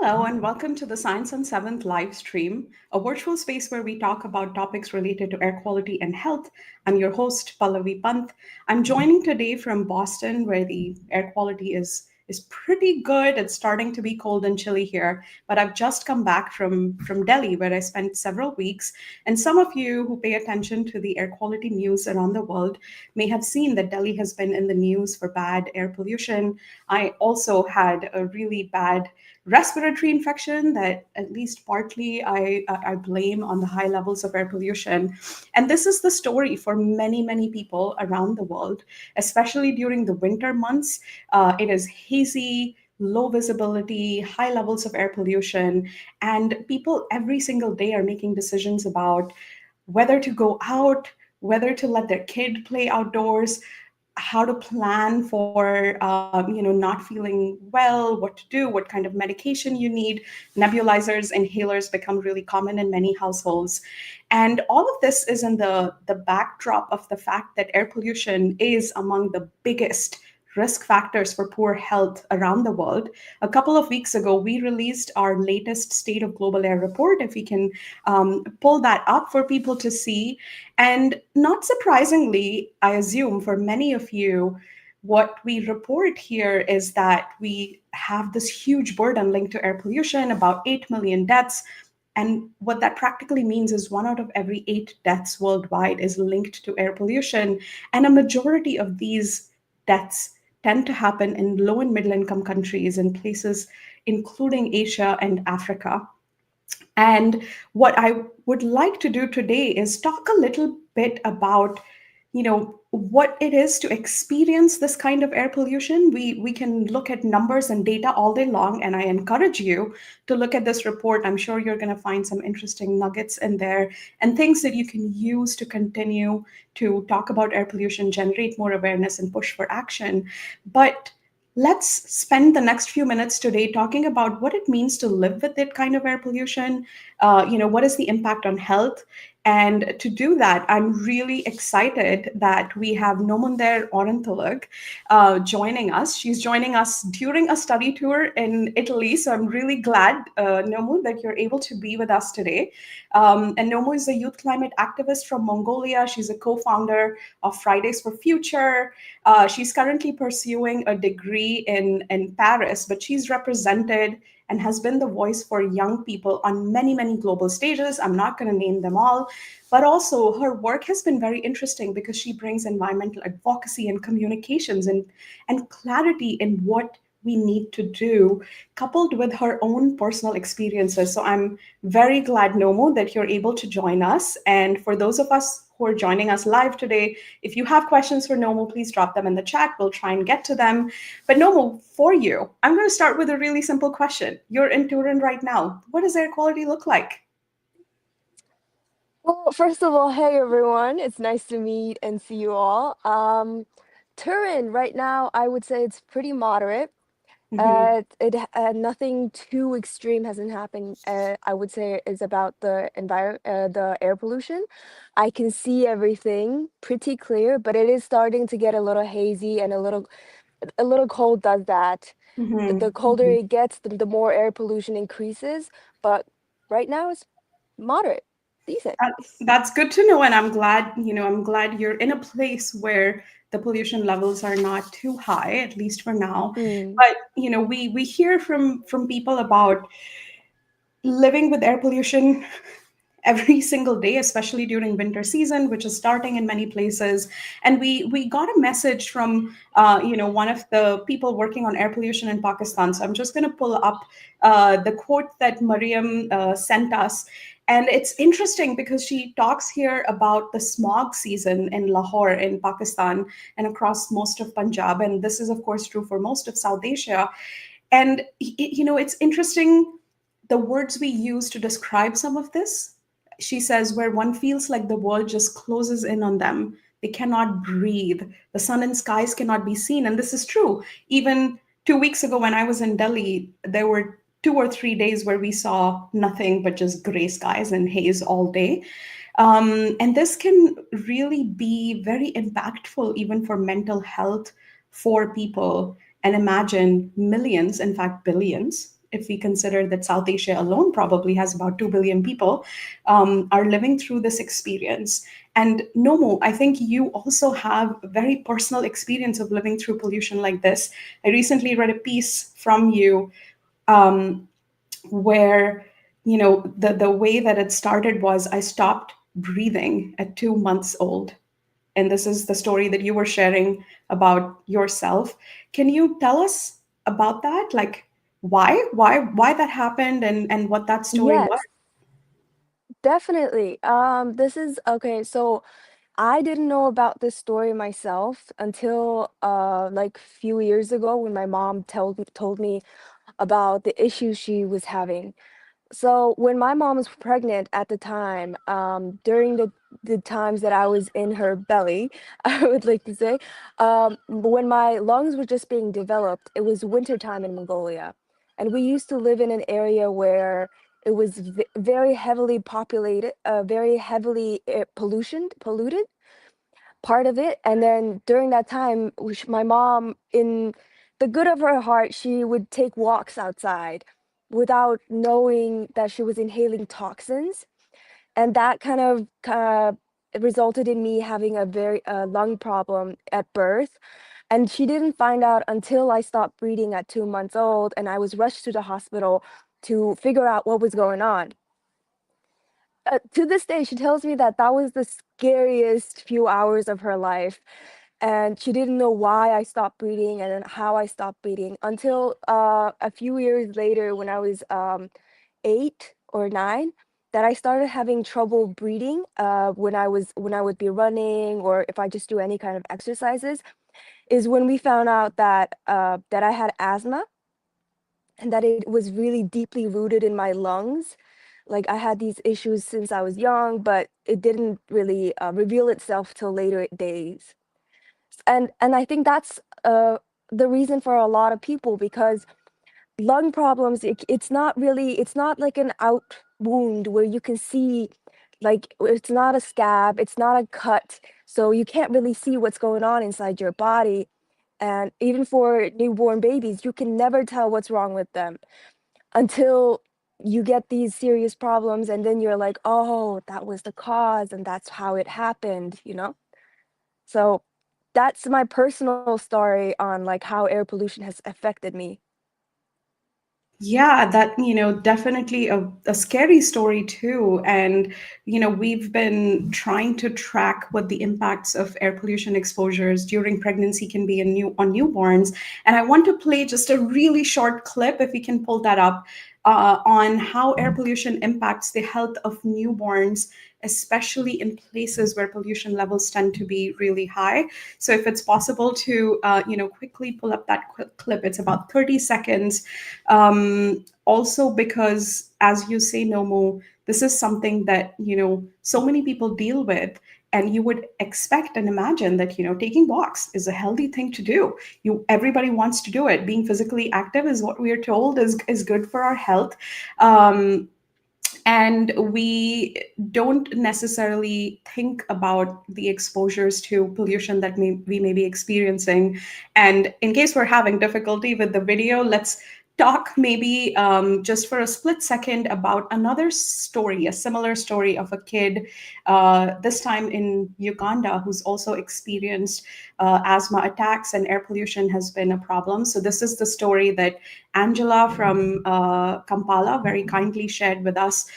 Hello, and welcome to the Science on 7th live stream, a virtual space where we talk about topics related to air quality and health. I'm your host, Pallavi Pant. I'm joining today from Boston, where the air quality is pretty good. It's starting to be cold and chilly here, but I've just come back from Delhi, where I spent several weeks. And some of you who pay attention to the air quality news around the world may have seen that Delhi has been in the news for bad air pollution. I also had a really bad respiratory infection that at least partly I blame on the high levels of air pollution. And this is the story for many people around the world, especially during the winter months. It is hazy, low visibility, high levels of air pollution, and people every single day are making decisions about whether to go out, whether to let their kid play outdoors, how to plan for not feeling well, what to do, what kind of medication you need. Nebulizers, inhalers become really common in many households, and all of this is in the backdrop of the fact that air pollution is among the biggest risk factors for poor health around the world. A couple of weeks ago, we released our latest State of Global Air report. If we can pull that up for people to see. And not surprisingly, I assume for many of you, what we report here is that we have this huge burden linked to air pollution, about 8 million deaths. And what that practically means is 1 out of every 8 deaths worldwide is linked to air pollution. And a majority of these deaths tend to happen in low and middle income countries in places including Asia and Africa. And what I would like to do today is talk a little bit about, what it is to experience this kind of air pollution. We can look at numbers and data all day long, and I encourage you to look at this report. I'm sure you're going to find some interesting nuggets in there and things that you can use to continue to talk about air pollution, generate more awareness, and push for action. But let's spend the next few minutes today talking about what it means to live with that kind of air pollution. What is the impact on health? And to do that, I'm really excited that we have Nomundari Urantulga joining us. She's joining us during a study tour in Italy. So I'm really glad, Nomu, that you're able to be with us today. And Nomu is a youth climate activist from Mongolia. She's a co-founder of Fridays for Future. She's currently pursuing a degree in Paris, but she's represented and has been the voice for young people on many global stages. I'm not going to name them all, but also her work has been very interesting because she brings environmental advocacy and communications and clarity in what we need to do, coupled with her own personal experiences. So I'm very glad, Nomo, that you're able to join us. And for those of us who are joining us live today, if you have questions for Nomo, please drop them in the chat. We'll try and get to them. But Nomo, for you, I'm going to start with a really simple question. You're in Turin right now. What does air quality look like? Well, first of all, hey everyone. It's nice to meet and see you all. Turin right now, I would say it's pretty moderate. Mm-hmm. Nothing too extreme hasn't happened. I would say is about the air pollution. I can see everything pretty clear, but it is starting to get a little hazy and a little cold. Does that? The colder Mm-hmm. it gets, the more air pollution increases. But right now, it's moderate, decent. That's good to know, and I'm glad you're in a place where the pollution levels are not too high, at least for now. Mm. But we hear from people about living with air pollution every single day, especially during winter season, which is starting in many places. And we got a message from one of the people working on air pollution in Pakistan. So I'm just going to pull up the quote that Mariam sent us. And it's interesting because she talks here about the smog season in Lahore in Pakistan and across most of Punjab. And this is, of course, true for most of South Asia. And it's interesting the words we use to describe some of this. She says, where one feels like the world just closes in on them. They cannot breathe. The sun and skies cannot be seen. And this is true. Even 2 weeks ago, when I was in Delhi, there were 2 or 3 days where we saw nothing but just gray skies and haze all day. And this can really be very impactful, even for mental health for people. And imagine millions, in fact, billions if we consider that South Asia alone probably has about 2 billion people, are living through this experience. And Nomo, I think you also have a very personal experience of living through pollution like this. I recently read a piece from you um, where the way that it started was I stopped breathing at 2 months old, and this is the story that you were sharing about yourself. Can you tell us about that, like why that happened, and what that story was? Yes, definitely. This is okay. So I didn't know about this story myself until like few years ago when my mom told me about the issues she was having. So when my mom was pregnant at the time, during the times that I was in her belly, I would like to say, when my lungs were just being developed, it was wintertime in Mongolia. And we used to live in an area where it was very heavily populated, very heavily polluted part of it. And then during that time, which my mom, in the good of her heart, she would take walks outside without knowing that she was inhaling toxins. And that kind of resulted in me having a very lung problem at birth. And she didn't find out until I stopped breathing at 2 months old, and I was rushed to the hospital to figure out what was going on. To this day, she tells me that that was the scariest few hours of her life, and she didn't know why I stopped breathing and then how I stopped breathing until a few years later, when I was 8 or 9, that I started having trouble breathing when I would be running or if I just do any kind of exercises. Is when we found out that that I had asthma and that it was really deeply rooted in my lungs. Like I had these issues since I was young, but it didn't really reveal itself till later days. And I think that's the reason for a lot of people, because lung problems, it's not really, it's not like an out wound where you can see, like it's not a scab, it's not a cut, so you can't really see what's going on inside your body. And even for newborn babies, you can never tell what's wrong with them until you get these serious problems, and then you're like, oh, that was the cause and that's how it happened. So that's my personal story on like how air pollution has affected me. Yeah, that, definitely a scary story too. And, we've been trying to track what the impacts of air pollution exposures during pregnancy can be on newborns. And I want to play just a really short clip, if we can pull that up, on how air pollution impacts the health of newborns, especially in places where pollution levels tend to be really high. So if it's possible to, quickly pull up that clip, it's about 30 seconds. Also, because as you say, Nomo, this is something that so many people deal with, and you would expect and imagine that taking walks is a healthy thing to do. Everybody wants to do it. Being physically active is what we are told is good for our health. And we don't necessarily think about the exposures to pollution that we may be experiencing. And in case we're having difficulty with the video, let's talk maybe just for a split second about another story, a similar story of a kid, this time in Uganda, who's also experienced asthma attacks, and air pollution has been a problem. So this is the story that Angela from Kampala very kindly shared with us.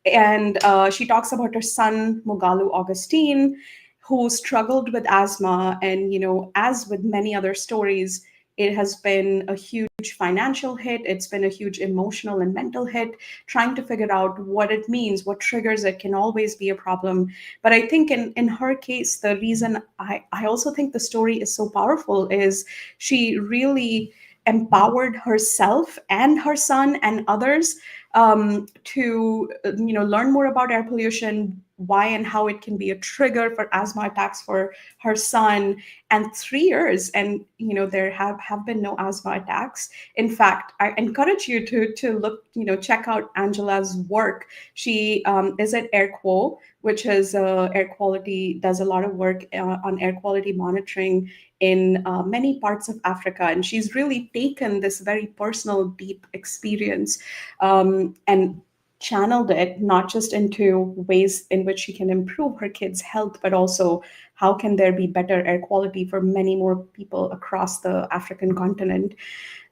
And she talks about her son, Mugalu Augustine, who struggled with asthma. And, as with many other stories, it has been a huge financial hit. It's been a huge emotional and mental hit. Trying to figure out what it means, what triggers it, can always be a problem. But I think in her case, the reason I also think the story is so powerful is she really empowered herself and her son and others to learn more about air pollution, why and how it can be a trigger for asthma attacks for her son. And 3 years, and there have been no asthma attacks. In fact, I encourage you to look, check out Angela's work. She is at AirQuo, which is air quality, does a lot of work on air quality monitoring in many parts of Africa. And she's really taken this very personal, deep experience and channeled it not just into ways in which she can improve her kids' health, but also how can there be better air quality for many more people across the African continent.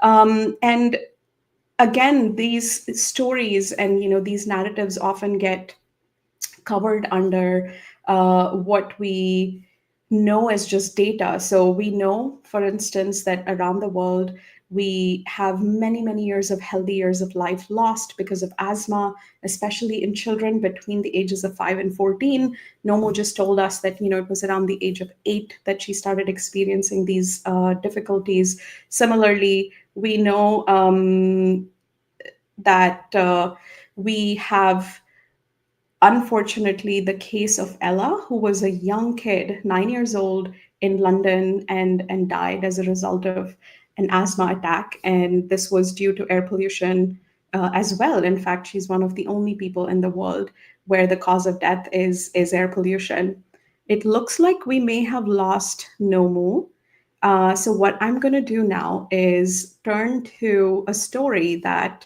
And again, these stories and these narratives often get covered under what we know as just data. So we know, for instance, that around the world, we have many, many years of healthy years of life lost because of asthma, especially in children between the ages of 5 and 14. Nomo just told us that, it was around the age of 8 that she started experiencing these difficulties. Similarly, we know that we have, unfortunately, the case of Ella, who was a young kid, 9 years old, in London, and died as a result of an asthma attack. And this was due to air pollution as well. In fact, she's one of the only people in the world where the cause of death is air pollution. It looks like we may have lost Nomu. So what I'm going to do now is turn to a story that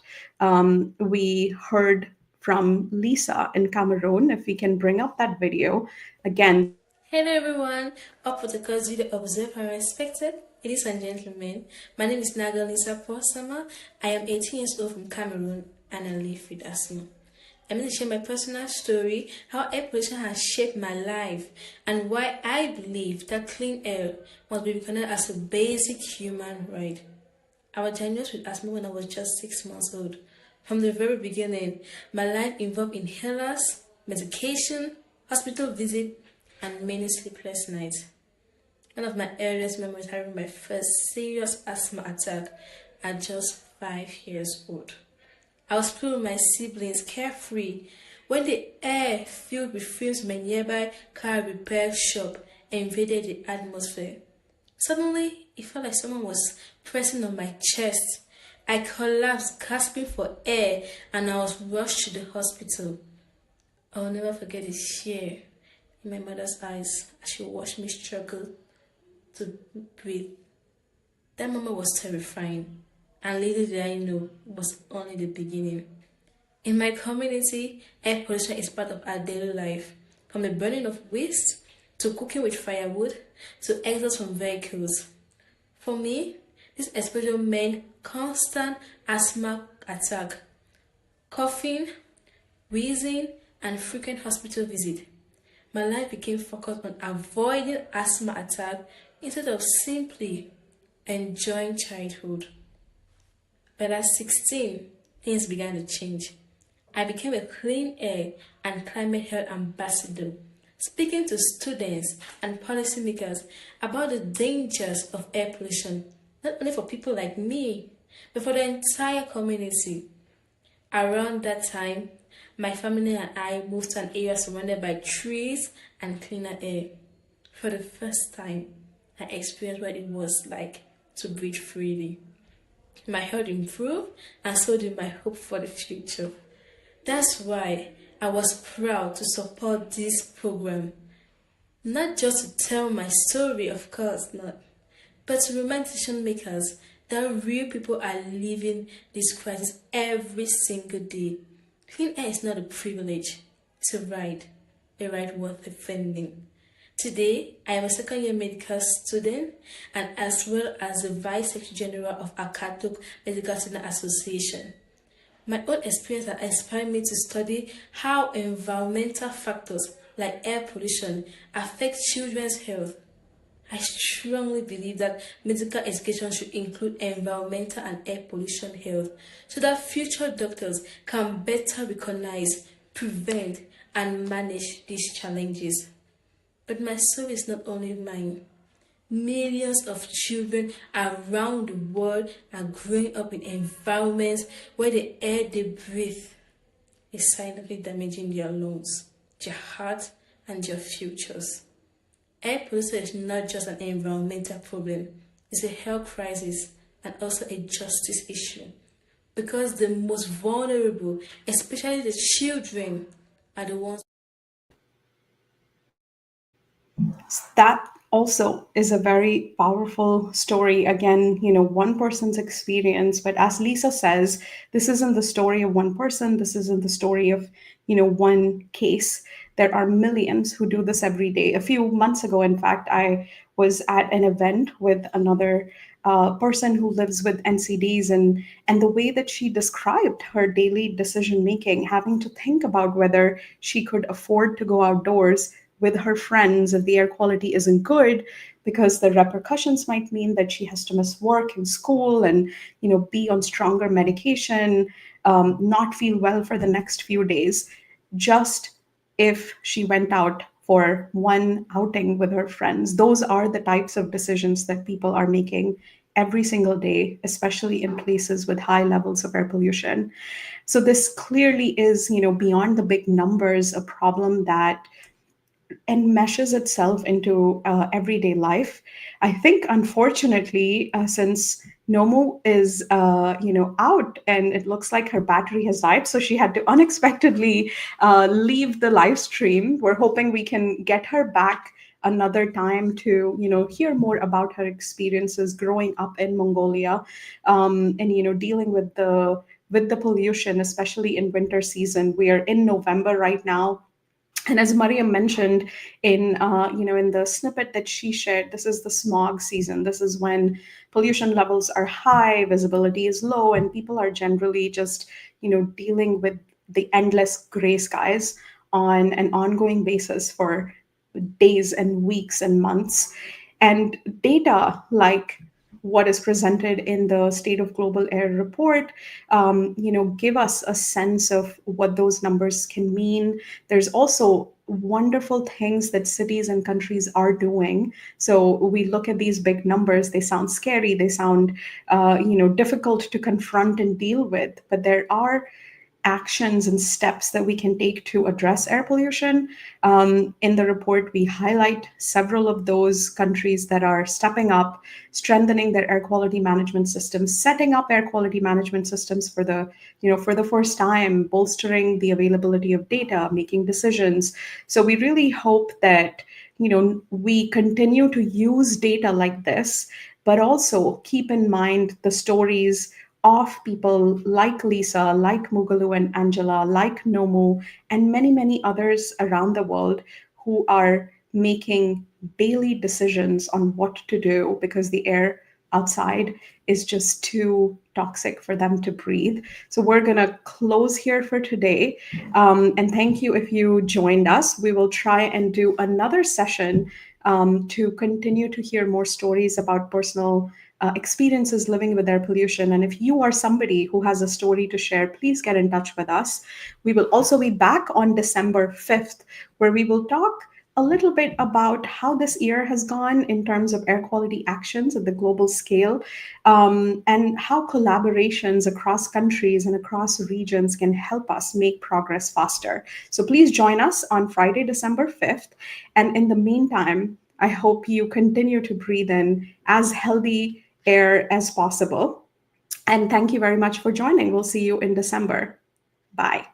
we heard from Lisa in Cameroon. If we can bring up that video again. Hello everyone, up with the cause video observe and respected. Ladies and gentlemen, my name is Naga Lisa Posama. I am 18 years old from Cameroon and I live with asthma. I'm going to share my personal story, how air pollution has shaped my life, and why I believe that clean air must be recognized as a basic human right. I was diagnosed with asthma when I was just 6 months old. From the very beginning, my life involved inhalers, medication, hospital visit, and many sleepless nights. One of my earliest memories having my first serious asthma attack at just 5 years old. I was playing with my siblings carefree when the air filled with fumes from a nearby car repair shop invaded the atmosphere. Suddenly, it felt like someone was pressing on my chest. I collapsed, gasping for air, and I was rushed to the hospital. I will never forget the fear in my mother's eyes as she watched me struggle to breathe. That moment was terrifying, and little did I know it was only the beginning. In my community, air pollution is part of our daily life, from the burning of waste to cooking with firewood to exhaust from vehicles. For me, this exposure meant constant asthma attack, coughing, wheezing, and frequent hospital visits. My life became focused on avoiding asthma attack instead of simply enjoying childhood. But at 16, things began to change. I became a clean air and climate health ambassador, speaking to students and policymakers about the dangers of air pollution, not only for people like me, but for the entire community. Around that time, my family and I moved to an area surrounded by trees and cleaner air. For the first time, I experienced what it was like to breathe freely. My health improved, and so did my hope for the future. That's why I was proud to support this program. Not just to tell my story, of course not, but to remind decision makers that real people are living this crisis every single day. Clean air is not a privilege, it's a right worth defending. Today, I am a second-year medical student and as well as the Vice Secretary General of Akatok Medical Student Association. My own experience has inspired me to study how environmental factors like air pollution affect children's health. I strongly believe that medical education should include environmental and air pollution health so that future doctors can better recognize, prevent, and manage these challenges. But my story is not only mine. Millions of children around the world are growing up in environments where the air they breathe is silently damaging their lungs. their heart, and their futures. Air pollution is not just an environmental problem, it's a health crisis and also a justice issue. Because the most vulnerable, especially the children, are the ones. That also is a very powerful story. Again, one person's experience, but as Lisa says, this isn't the story of one person, this isn't the story of one case. There are millions who do this every day. A few months ago, in fact, I was at an event with another person who lives with NCDs, and the way that she described her daily decision making, having to think about whether she could afford to go outdoors with her friends if the air quality isn't good, because the repercussions might mean that she has to miss work and school, and be on stronger medication, not feel well for the next few days, just if she went out for one outing with her friends. Those are the types of decisions that people are making every single day, especially in places with high levels of air pollution. So this clearly is, beyond the big numbers, a problem that enmeshes itself into everyday life. I think, unfortunately, since Nomu is, out, and it looks like her battery has died, so she had to unexpectedly leave the live stream. We're hoping we can get her back another time to, hear more about her experiences growing up in Mongolia, and dealing with the pollution, especially in winter season. We are in November right now, and as Maria mentioned in the snippet that she shared, this is the smog season. This is when pollution levels are high, visibility is low, and people are generally just dealing with the endless gray skies on an ongoing basis for days and weeks and months. And data like what is presented in the State of Global Air report, give us a sense of what those numbers can mean. There's also wonderful things that cities and countries are doing. So we look at these big numbers; they sound scary, they sound, difficult to confront and deal with. But there are actions and steps that we can take to address air pollution. In the report, we highlight several of those countries that are stepping up, strengthening their air quality management systems, setting up air quality management systems for the first time, bolstering the availability of data, making decisions. So we really hope that we continue to use data like this, but also keep in mind the stories of people like Lisa, like Mugalu and Angela, like Nomu, and many, many others around the world who are making daily decisions on what to do because the air outside is just too toxic for them to breathe. So we're going to close here for today. And thank you if you joined us. We will try and do another session to continue to hear more stories about personal experiences living with air pollution. And if you are somebody who has a story to share, please get in touch with us. We will also be back on December 5th, where we will talk a little bit about how this year has gone in terms of air quality actions at the global scale, and how collaborations across countries and across regions can help us make progress faster. So please join us on Friday, December 5th. And in the meantime, I hope you continue to breathe in as healthy air as possible. And thank you very much for joining. We'll see you in December. Bye.